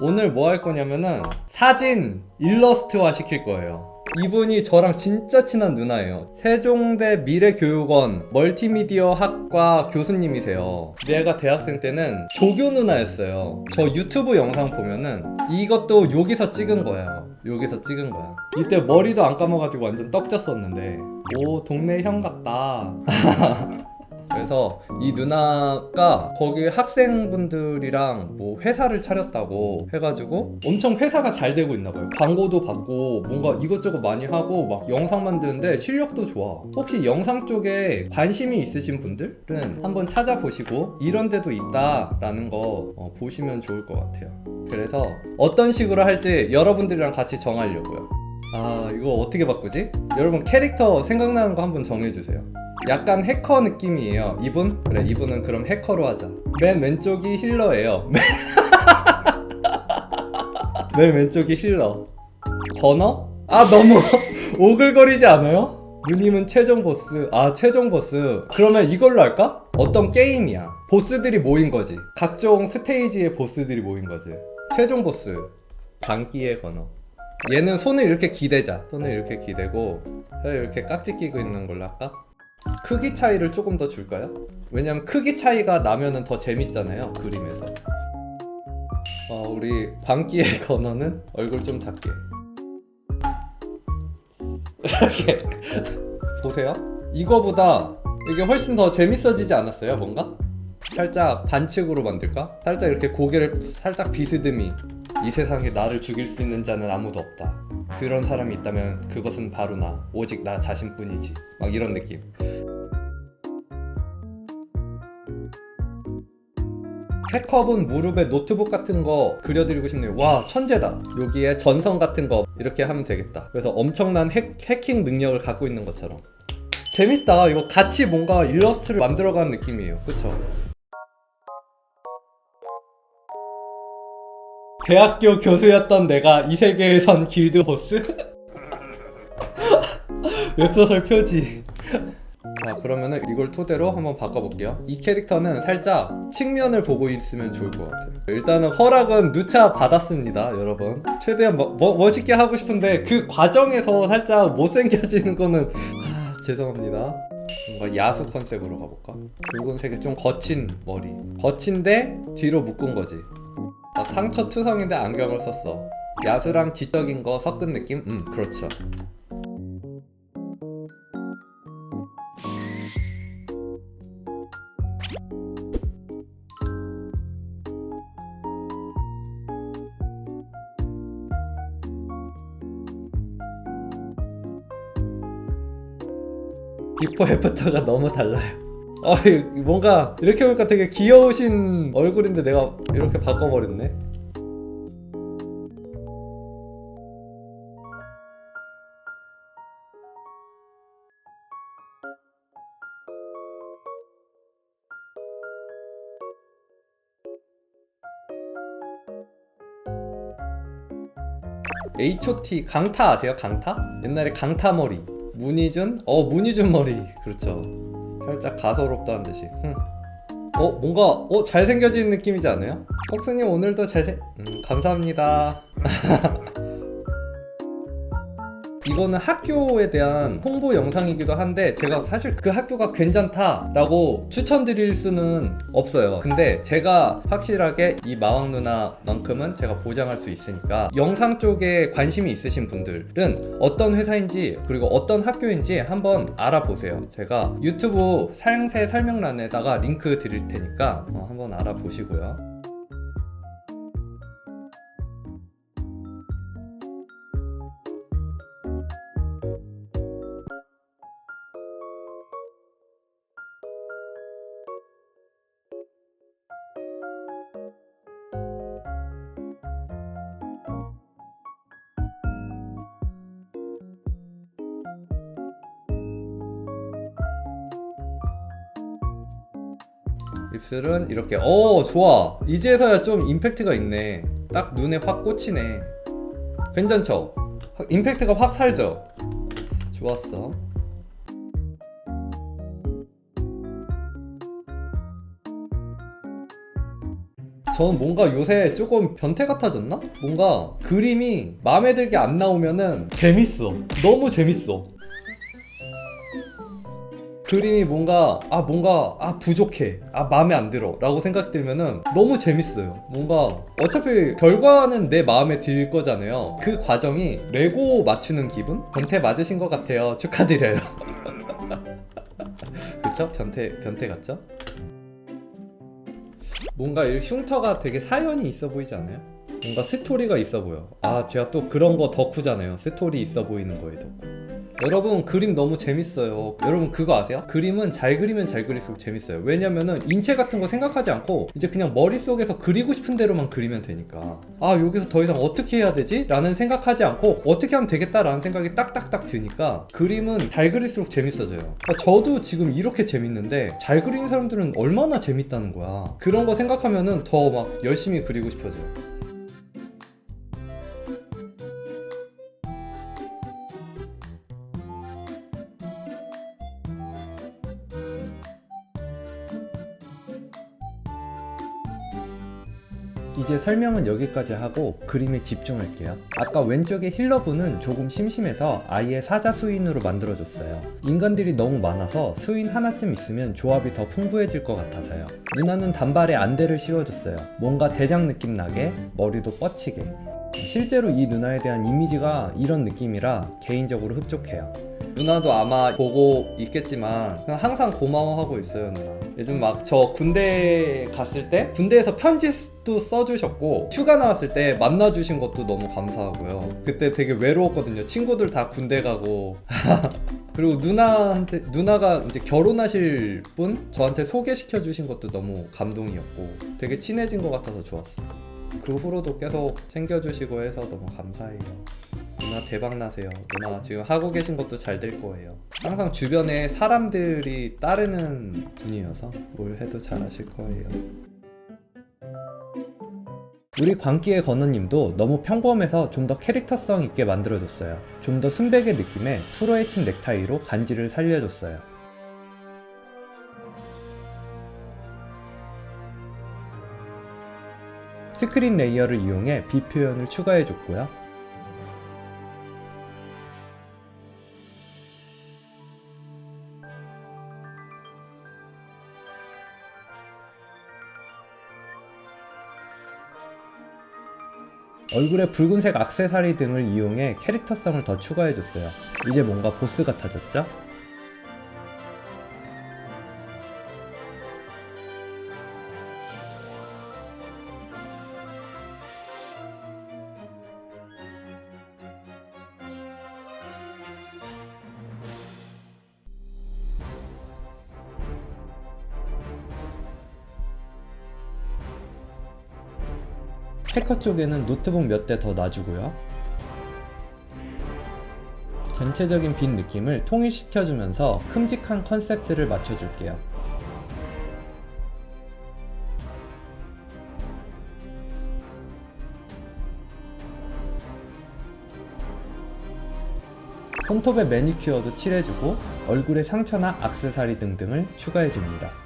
오늘 뭐 할 거냐면은 사진 일러스트화 시킬 거예요. 이분이 저랑 진짜 친한 누나예요. 세종대 미래교육원 멀티미디어 학과 교수님이세요. 내가 대학생 때는 조교 누나였어요. 저 유튜브 영상 보면은 이것도 여기서 찍은 거예요. 여기서 찍은 거야. 이때 머리도 안 감아가지고 완전 떡졌었는데, 오 동네 형 같다. 그래서 이 누나가 거기 학생분들이랑 뭐 회사를 차렸다고 해가지고 엄청 회사가 잘 되고 있나 봐요. 광고도 받고 뭔가 이것저것 많이 하고 막 영상 만드는데 실력도 좋아. 혹시 영상 쪽에 관심이 있으신 분들은 한번 찾아보시고 이런 데도 있다라는 거 보시면 좋을 것 같아요. 그래서 어떤 식으로 할지 여러분들이랑 같이 정하려고요. 아, 이거 어떻게 바꾸지? 여러분 캐릭터 생각나는 거 한번 정해주세요. 약간 해커 느낌이에요. 이분? 그래, 이분은 그럼 해커로 하자. 맨 왼쪽이 힐러예요. 맨 왼쪽이 힐러. 건어? 아, 너무 오글거리지 않아요? 누님은 최종 보스. 아, 최종 보스. 그러면 이걸로 할까? 어떤 게임이야. 보스들이 모인 거지. 각종 스테이지의 보스들이 모인 거지. 최종 보스. 광기의 건어. 얘는 손을 이렇게 기대자. 손을 이렇게 기대고 이렇게 깍지 끼고 있는 걸로 할까? 크기 차이를 조금 더 줄까요? 왜냐면 크기 차이가 나면은 더 재밌잖아요, 그림에서. 우리 광기의 건어는 얼굴 좀 작게 이렇게 보세요. 이거보다 이게 훨씬 더 재밌어지지 않았어요, 뭔가? 살짝 반칙으로 만들까? 살짝 이렇게 고개를 살짝 비스듬히, 이 세상에 나를 죽일 수 있는 자는 아무도 없다. 그런 사람이 있다면 그것은 바로 나. 오직 나 자신뿐이지. 막 이런 느낌. 해커분 무릎에 노트북 같은 거 그려드리고 싶네요. 와, 천재다. 여기에 전선 같은 거 이렇게 하면 되겠다. 그래서 엄청난 해킹 능력을 갖고 있는 것처럼. 재밌다. 이거 같이 뭔가 일러스트를 만들어가는 느낌이에요. 그쵸? 대학교 교수였던 내가 이 세계에선 길드 보스? 웹소설 표지. 자, 그러면은 이걸 토대로 한번 바꿔볼게요. 이 캐릭터는 살짝 측면을 보고 있으면 좋을 것 같아요. 일단은 허락은 누차 받았습니다, 여러분. 최대한 멋있게 하고 싶은데 그 과정에서 살짝 못생겨지는 거는 죄송합니다. 뭔가 야수 컨셉으로 가볼까? 붉은색에 좀 거친 머리. 거친데 뒤로 묶은 거지. 상처 투성인데 안경을 썼어. 야수랑 지적인 거 섞은 느낌? 그렇죠. 비포 애프터가 너무 달라요. 뭔가 이렇게 보니까 되게 귀여우신 얼굴인데 내가 이렇게 바꿔버렸네. H.O.T 강타 아세요? 강타? 옛날에 강타 머리. 문희준? 문희준 머리. 그렇죠. 살짝 가소롭다는 듯이. 뭔가 잘생겨진 느낌이지 않아요? 폭스님 오늘도 감사합니다. 이거는 학교에 대한 홍보 영상이기도 한데 제가 사실 그 학교가 괜찮다라고 추천드릴 수는 없어요. 근데 제가 확실하게 이 마왕 누나만큼은 제가 보장할 수 있으니까 영상 쪽에 관심이 있으신 분들은 어떤 회사인지 그리고 어떤 학교인지 한번 알아보세요. 제가 유튜브 상세 설명란에다가 링크 드릴 테니까 한번 알아보시고요. 입술은 이렇게 좋아. 이제서야 좀 임팩트가 있네. 딱 눈에 확 꽂히네. 괜찮죠? 임팩트가 확 살죠? 좋았어. 저는 뭔가 요새 조금 변태 같아졌나? 뭔가 그림이 마음에 들게 안 나오면은 재밌어. 너무 재밌어. 그림이 뭔가 부족해, 마음에 안 들어 라고 생각 들면은 너무 재밌어요. 뭔가 어차피 결과는 내 마음에 들 거잖아요. 그 과정이 레고 맞추는 기분? 변태 맞으신 것 같아요. 축하드려요. 그쵸? 변태 같죠? 뭔가 이 흉터가 되게 사연이 있어 보이지 않아요? 뭔가 스토리가 있어 보여. 제가 또 그런 거 덕후잖아요. 스토리 있어 보이는 거에 덕후. 여러분, 그림 너무 재밌어요. 여러분, 그거 아세요? 그림은 잘 그리면 잘 그릴수록 재밌어요. 왜냐면은 인체 같은 거 생각하지 않고 이제 그냥 머릿속에서 그리고 싶은 대로만 그리면 되니까, 여기서 더 이상 어떻게 해야 되지? 라는 생각하지 않고 어떻게 하면 되겠다 라는 생각이 딱딱딱 드니까 그림은 잘 그릴수록 재밌어져요. 저도 지금 이렇게 재밌는데 잘 그리는 사람들은 얼마나 재밌다는 거야. 그런 거 생각하면은 더 막 열심히 그리고 싶어져요. 이제 설명은 여기까지 하고 그림에 집중할게요. 아까 왼쪽에 힐러분은 조금 심심해서 아예 사자 수인으로 만들어줬어요. 인간들이 너무 많아서 수인 하나쯤 있으면 조합이 더 풍부해질 것 같아서요. 누나는 단발에 안대를 씌워줬어요. 뭔가 대장 느낌 나게, 머리도 뻗치게. 실제로 이 누나에 대한 이미지가 이런 느낌이라 개인적으로 흡족해요. 누나도 아마 보고 있겠지만 그냥 항상 고마워하고 있어요. 누나 요즘 막 저 군대 갔을 때 군대에서 편지도 써주셨고, 휴가 나왔을 때 만나주신 것도 너무 감사하고요. 그때 되게 외로웠거든요. 친구들 다 군대 가고. 그리고 누나가 이제 결혼하실 분 저한테 소개시켜 주신 것도 너무 감동이었고 되게 친해진 것 같아서 좋았어요. 그 후로도 계속 챙겨주시고 해서 너무 감사해요. 누나 대박 나세요. 누나 지금 하고 계신 것도 잘 될 거예요. 항상 주변에 사람들이 따르는 분이어서 뭘 해도 잘하실 거예요. 우리 광기의 건우님도 너무 평범해서 좀 더 캐릭터성 있게 만들어줬어요. 좀 더 순백의 느낌의 프로에친 넥타이로 간지를 살려줬어요. 스크린 레이어를 이용해 빛 표현을 추가해줬고요. 얼굴에 붉은색 액세서리 등을 이용해 캐릭터성을 더 추가해줬어요. 이제 뭔가 보스 같아졌죠? 패커 쪽에는 노트북 몇 대 더 놔주고요. 전체적인 빛 느낌을 통일시켜주면서 큼직한 컨셉들을 맞춰줄게요. 손톱에 매니큐어도 칠해주고 얼굴에 상처나 액세서리 등등을 추가해줍니다.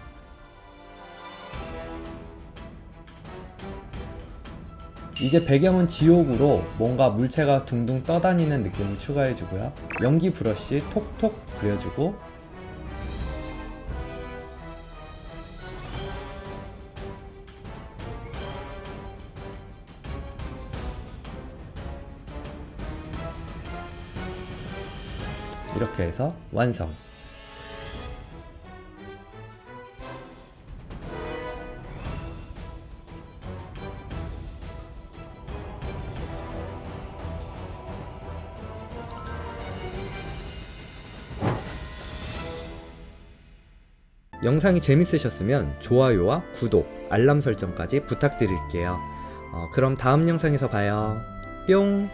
이제 배경은 지옥으로 뭔가 물체가 둥둥 떠다니는 느낌을 추가해주고요. 연기 브러쉬 톡톡 그려주고, 이렇게 해서 완성. 영상이 재밌으셨으면 좋아요와 구독, 알람 설정까지 부탁드릴게요. 그럼 다음 영상에서 봐요. 뿅!